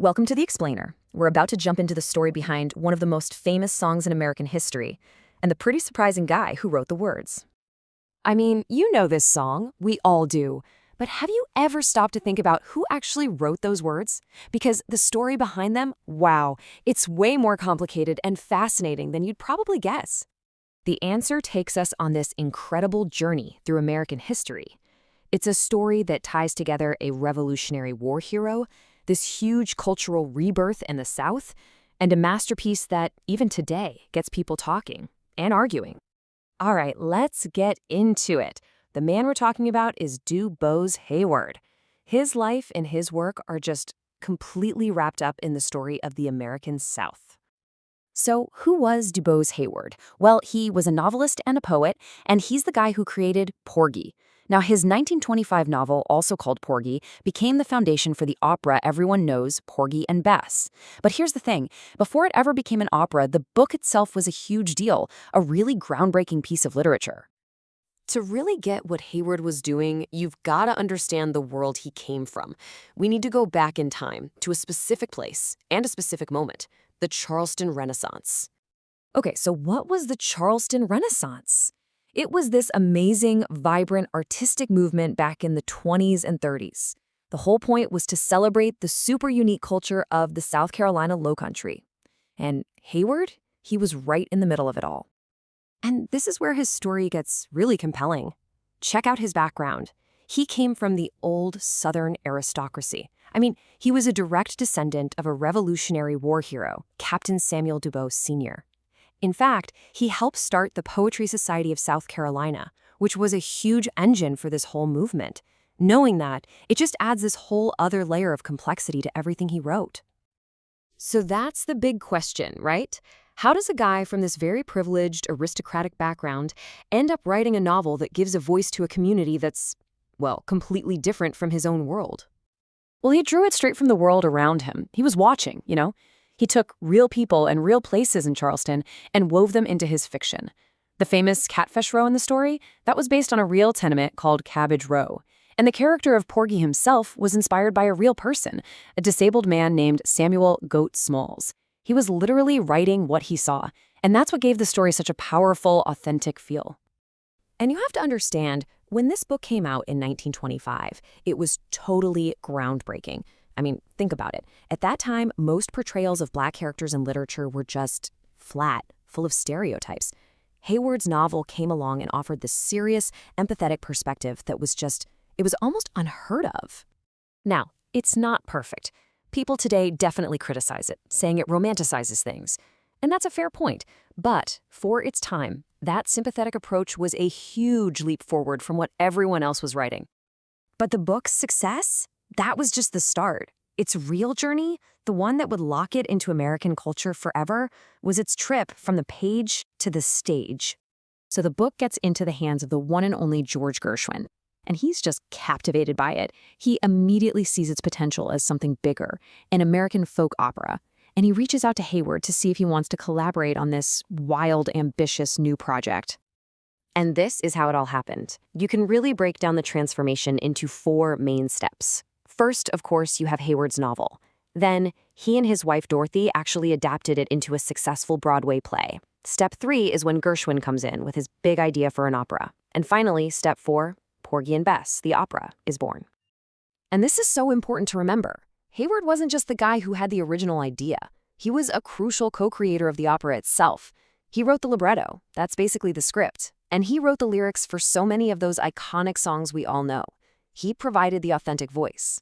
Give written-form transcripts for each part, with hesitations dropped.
Welcome to The Explainer. We're about to jump into the story behind one of the most famous songs in American history, and the pretty surprising guy who wrote the words. I mean, you know this song, we all do, but have you ever stopped to think about who actually wrote those words? Because the story behind them, wow, it's way more complicated and fascinating than you'd probably guess. The answer takes us on this incredible journey through American history. It's a story that ties together a Revolutionary War hero, this huge cultural rebirth in the South, and a masterpiece that, even today, gets people talking and arguing. All right, let's get into it. The man we're talking about is Du Bois Hayward. His life and his work are just completely wrapped up in the story of the American South. So, who was Du Bois Hayward? Well, he was a novelist and a poet, and he's the guy who created Porgy. Now, his 1925 novel, also called Porgy, became the foundation for the opera everyone knows, Porgy and Bess. But here's the thing, before it ever became an opera, the book itself was a huge deal, a really groundbreaking piece of literature. To really get what Hayward was doing, you've got to understand the world he came from. We need to go back in time to a specific place and a specific moment, the Charleston Renaissance. Okay, so what was the Charleston Renaissance? It was this amazing, vibrant, artistic movement back in the 20s and 30s. The whole point was to celebrate the super unique culture of the South Carolina Lowcountry. And Hayward, he was right in the middle of it all. And this is where his story gets really compelling. Check out his background. He came from the old Southern aristocracy. I mean, he was a direct descendant of a Revolutionary War hero, Captain Samuel Du Bois Sr. In fact, he helped start the Poetry Society of South Carolina, which was a huge engine for this whole movement. Knowing that, it just adds this whole other layer of complexity to everything he wrote. So that's the big question, right? How does a guy from this very privileged, aristocratic background end up writing a novel that gives a voice to a community that's, well, completely different from his own world? Well, he drew it straight from the world around him. He was watching, you know? He took real people and real places in Charleston and wove them into his fiction. The famous Catfish Row in the story, that was based on a real tenement called Cabbage Row. And the character of Porgy himself was inspired by a real person, a disabled man named Samuel Goat Smalls. He was literally writing what he saw, and that's what gave the story such a powerful, authentic feel. And you have to understand, when this book came out in 1925, it was totally groundbreaking. I mean, think about it. At that time, most portrayals of Black characters in literature were just flat, full of stereotypes. Hayward's novel came along and offered this serious, empathetic perspective that was it was almost unheard of. Now, it's not perfect. People today definitely criticize it, saying it romanticizes things. And that's a fair point. But for its time, that sympathetic approach was a huge leap forward from what everyone else was writing. But the book's success? That was just the start. Its real journey, the one that would lock it into American culture forever, was its trip from the page to the stage. So the book gets into the hands of the one and only George Gershwin, and he's just captivated by it. He immediately sees its potential as something bigger, an American folk opera, and he reaches out to Hayward to see if he wants to collaborate on this wild, ambitious new project. And this is how it all happened. You can really break down the transformation into 4 main steps. First, of course, you have Hayward's novel. Then, he and his wife Dorothy actually adapted it into a successful Broadway play. Step 3 is when Gershwin comes in with his big idea for an opera. And finally, step 4, Porgy and Bess, the opera, is born. And this is so important to remember. Hayward wasn't just the guy who had the original idea. He was a crucial co-creator of the opera itself. He wrote the libretto, that's basically the script, and he wrote the lyrics for so many of those iconic songs we all know. He provided the authentic voice.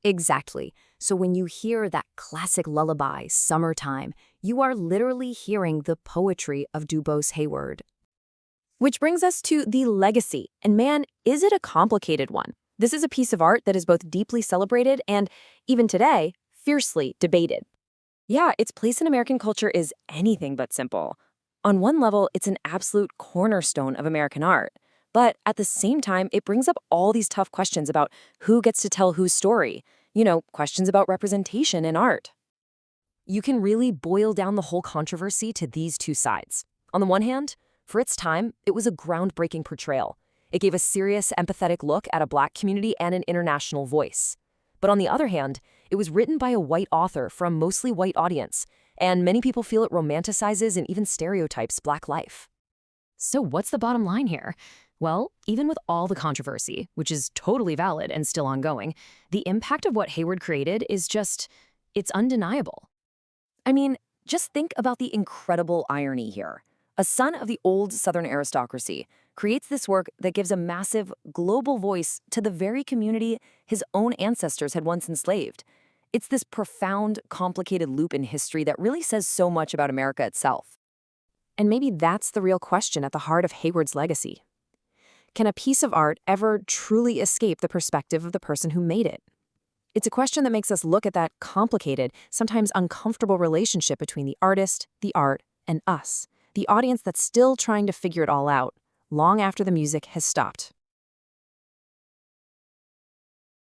Exactly. So when you hear that classic lullaby, Summertime, you are literally hearing the poetry of Du Bois Hayward. Which brings us to the legacy. And man, is it a complicated one. This is a piece of art that is both deeply celebrated and, even today, fiercely debated. Yeah, its place in American culture is anything but simple. On one level, it's an absolute cornerstone of American art. But at the same time, it brings up all these tough questions about who gets to tell whose story. You know, questions about representation in art. You can really boil down the whole controversy to these 2 sides. On the one hand, for its time, it was a groundbreaking portrayal. It gave a serious, empathetic look at a Black community and an international voice. But on the other hand, it was written by a white author for a mostly white audience, and many people feel it romanticizes and even stereotypes Black life. So what's the bottom line here? Well, even with all the controversy, which is totally valid and still ongoing, the impact of what Hayward created is it's undeniable. I mean, just think about the incredible irony here. A son of the old Southern aristocracy creates this work that gives a massive, global voice to the very community his own ancestors had once enslaved. It's this profound, complicated loop in history that really says so much about America itself. And maybe that's the real question at the heart of Hayward's legacy. Can a piece of art ever truly escape the perspective of the person who made it? It's a question that makes us look at that complicated, sometimes uncomfortable relationship between the artist, the art, and us, the audience that's still trying to figure it all out, long after the music has stopped.